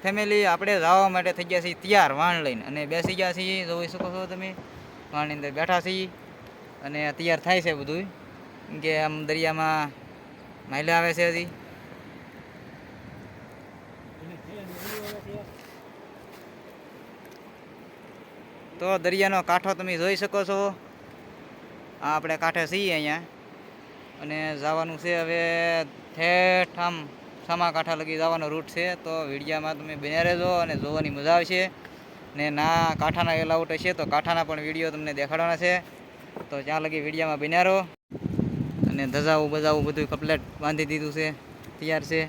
Family આપણે જવા માટે થઈ ગયા છીએ તૈયાર વાણ લઈને અને બેસી ગયા છીએ, જોઈ શકો છો તમે વાણની અંદર બેઠા છીએ અને તૈયાર થાય છે બધું કે આમ દરિયામાં માયલા આવે છે હજી. તો દરિયાનો કાંઠો તમે જોઈ શકો છો, આ આપણે કાંઠે છીએ અહીંયા અને જવાનું છે હવે ઠેઠ આમ સામાકાંઠા લગી જવાનો રૂટ છે. તો વિડીયામાં તમે બન્યા રહેજો અને જોવાની મજા આવશે ને ના કાંઠાના એલાઉટ હશે તો કાંઠાના પણ વિડીયો તમને દેખાડવાના છે. તો ત્યાં લગી વિડીયામાં બન્યા રહો અને ધજાવું બજાવું બધું કમ્પ્લેટ બાંધી દીધું છે, તૈયાર છે.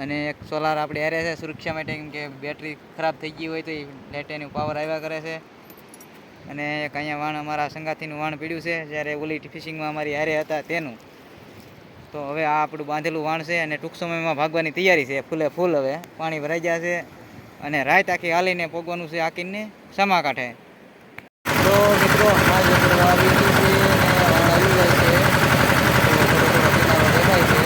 અને એક સોલાર આપણે હારે છે સુરક્ષા માટે, કેમ કે બેટરી ખરાબ થઈ ગઈ હોય તો એ લેટ એનું પાવર આવ્યા કરે છે. અને એક અહીંયા વાણ અમારા સંગાથીનું વાણ પીડ્યું છે જ્યારે ઓલી ફિશિંગમાં અમારી હારે હતા તેનું. તો હવે આ આપણું બાંધેલું વાણ છે અને ટૂંક સમયમાં ભાગવાની તૈયારી છે ફૂલે ફૂલ. હવે પાણી ભરાઈ ગયા છે અને રાત આખી હાલીને પોગવાનું છે આકીને સામાકાંઠે. તો મિત્રો માલ જતો આવી ગઈ છે અને વાણ આવી જાય છે. દેખાય છે.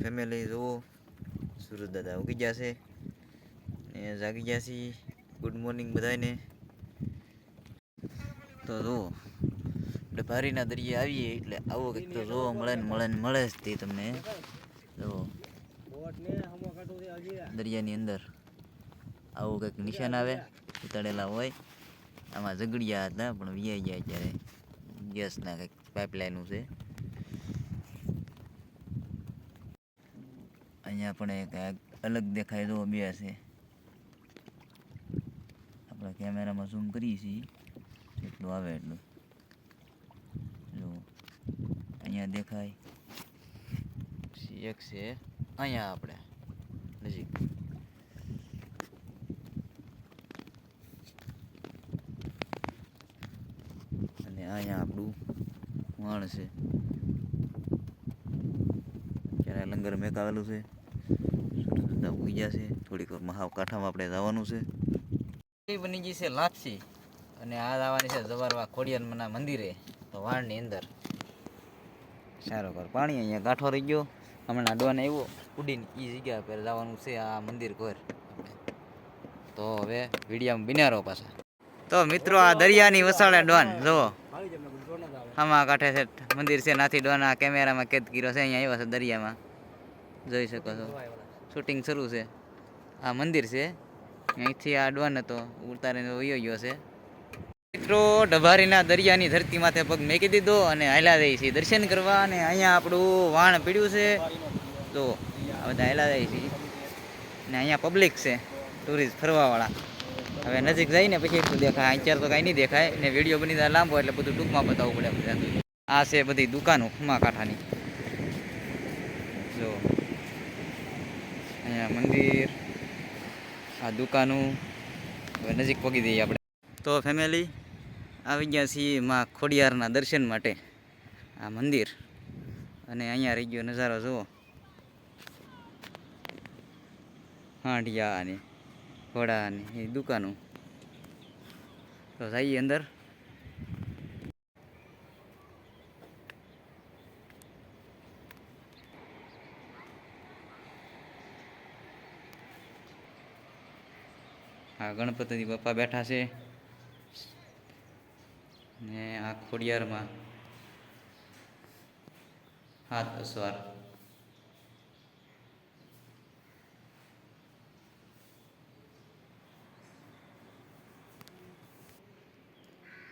ફેમિલી જુઓ, સુરત દાદા ઉગી ગયા છે ને જાગી ગયા છીએ. ગુડ મોર્નિંગ બધાને. તો જુઓ આપણે ભારીના દરિયે આવીએ એટલે આવો કંઈક તો જોવા મળે જ તે તમને. જુઓ દરિયાની અંદર આવું કંઈક નિશાન આવે ઉતારેલા હોય. આમાં ઝઘડિયા હતા પણ વિયાઈ ગયા ત્યારે ગેસના કંઈક પાઇપલાઇનું છે. અહીંયા પણ એક અલગ દેખાય તો બે છે. આપણા કેમેરામાં ઝૂમ કરીએ છીએ એટલું આવે એટલું. જો અહીંયા દેખાય એક છે અહીંયા આપણે નજીક. અને અહીંયા આપણું વાણ છે, ત્યારે લંગર મેકાવેલું છે. ઉગી ગયા છે. થોડીક વાર મહાવ કાંઠામાં આપણે જવાનું છે. બની ગઈ છે લાપસી અને આ જવાની છે જવારવા ખોડિયારના મંદિરે. તો વાણની અંદર સારો કર પાણી અહીંયા ગાંઠો રહી ગયો. હમણાં ડોન આવ્યો ઉડીને એ જગ્યા પર જવાનું છે આ મંદિર ઘર. તો હવે વિડીયામાં બિનારો પાછા. તો મિત્રો આ દરિયાની વસાડે ડોન જુઓ આમાં કાંઠે છે મંદિર છે. નાથી ડોન આ કેમેરામાં કેદ કર્યો છે. અહીંયા આવ્યો છે દરિયામાં, જોઈ શકો છો. શૂટિંગ શરૂ છે. આ મંદિર છે, અહીંથી આ ડોન હતો ઉતારીને વયો ગયો છે. મિત્રો ડભારીના દરિયાની ધરતી માથે પગ મેકી દીધો અને હાલ્યા જાય છે દર્શન કરવા. અને અહીંયા આપણું વાણ પીડ્યું છે તો આ બધા હાલ્યા જાય છે. ને અહીંયા પબ્લિક છે ટુરિસ્ટ ફરવાવાળા. હવે નજીક જઈને પછી એટલું દેખાય, અત્યારે તો કાંઈ નહીં દેખાય ને વિડીયો બની જાય લાંબો એટલે બધું ટૂંકમાં બતાવવું પડે બધા. આ છે બધી દુકાનો ખમાકાંઠાની. જો અહીંયા મંદિર, આ દુકાનો. હવે નજીક પગી દઈએ આપણે. તો ફેમિલી આવી ગયા છીએ માં ખોડિયારના દર્શન માટે આ મંદિર. અને અહીંયા રહી ગયો નજારો જુઓ, હાંડિયા અને ઘોડા અને એ દુકાનો. તો જઈએ અંદર. આ ગણપતિ બાપા બેઠા છે ને આ ખોડિયારમાં હાથ અસવાર.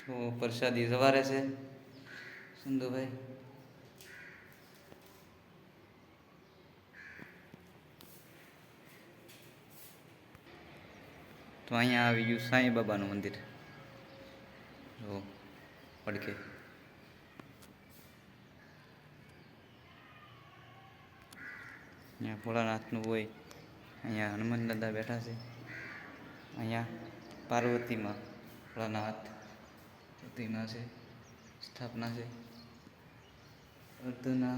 તો પ્રસાદી સવારે છે સંધુભાઈ. તો અહીંયા આવી ગયું સાંઈ બાબાનું મંદિર. જો પડખે અહીંયા ભોળાનાથનું હોય, અહીંયા હનુમાન દાદા બેઠા છે, અહીંયા પાર્વતીમાં ભોળાનાથ પ્રતિમા છે, સ્થાપના છે, અર્ધના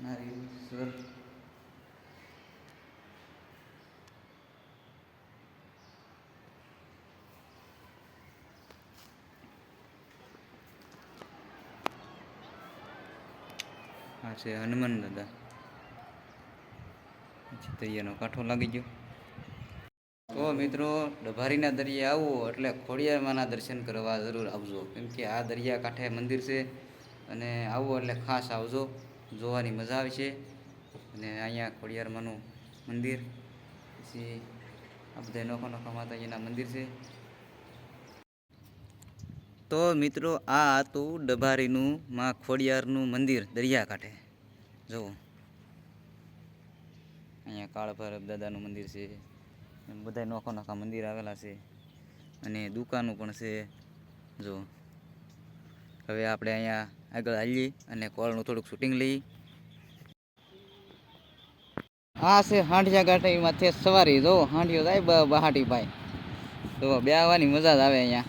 નારીશ્વર આ છે હનુમાન દાદા. પછી દરિયાનો કાંઠો લાગી ગયો. તો મિત્રો ડભારીના દરિયા આવો એટલે ખોડિયારમાંના દર્શન કરવા જરૂર આવજો, કેમ કે આ દરિયા કાંઠે મંદિર છે અને આવો એટલે ખાસ આવજો, જોવાની મજા આવશે. અને અહીંયા ખોડિયારમાંનું મંદિર, પછી આ બધા નોખા નોખા માતાજીના મંદિર છે. તો મિત્રો આ હતું ડભારીનું માં ખોડિયારનું મંદિર દરિયા કાંઠે. જુઓ અહીંયા કાળ ભૈરવ દાદાનું મંદિર છે, બધા નોખા નોખા મંદિર આવેલા છે અને દુકાનો પણ છે. જો હવે આપણે અહીંયા આગળ હાલીએ અને કોળનું થોડુંક શૂટિંગ લઈએ. આ છે હાંડિયા ઘાટીમાંથી સવારી. જો હાંડિયો જાય બહાટી ભાઈ, તો બેહવાની મજા જ આવે અહીંયા.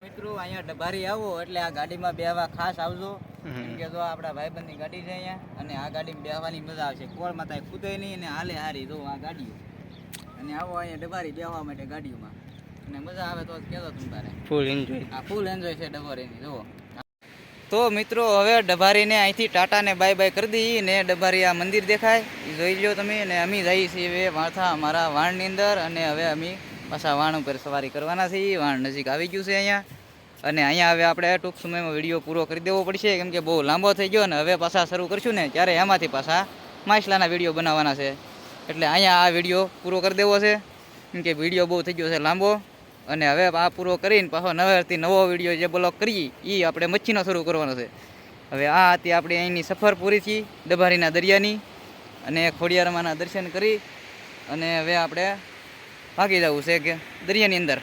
મિત્રો અહીંયા ડભારી આવો એટલે આ ગાડીમાં બેહવા ખાસ આવજો, કેમ કે જો આપણા ભાઈબંધની ગાડી છે અહીંયા, અને આ ગાડીમાં બેહવાની મજા આવશે. કોળ માતા કૂદે નહીં અને હાલે હારી. જો આ ગાડીઓ, અને આવો અહીંયા ડભારી બેહવા માટે ગાડીઓમાં, અને મજા આવે તો કહેતો તમે તારે. Full enjoy. આ ફૂલ એન્જોય છે ડભારીની. જુઓ તો મિત્રો હવે ડભારીને અહીંથી ટાટાને બાય બાય કરી દઈએ ને ડભારી આ મંદિર દેખાય એ જોઈ લો તમે. અને અમે જઈએ છીએ વાળથા અમારા વાણની અંદર, અને હવે અમે પાછા વાણ ઉપર સવારી કરવાના છીએ. વાણ નજીક આવી ગયું છે અહીંયા, અને અહીંયા હવે આપણે ટૂંક સમયમાં વિડીયો પૂરો કરી દેવો પડશે, કેમ કે બહુ લાંબો થઈ ગયો. ને હવે પાછા શરૂ કરશું ને ત્યારે એમાંથી પાછા માછલાના વિડીયો બનાવવાના છે, એટલે અહીંયા આ વિડીયો પૂરો કરી દેવો છે, કેમ કે વિડીયો બહુ થઈ ગયો છે લાંબો. અને હવે આ પૂરો કરીને પાછો નવેથી નવો વિડીયો જે બ્લોગ કરીએ એ આપણે મચ્છીનો શરૂ કરવાનો છે. હવે આ હતી આપણી અહીંની સફર પૂરી થઈ ડભારીના દરિયાની, અને ખોડિયારમાંના દર્શન કરી અને હવે આપણે ભાગી જવું છે કે દરિયાની અંદર.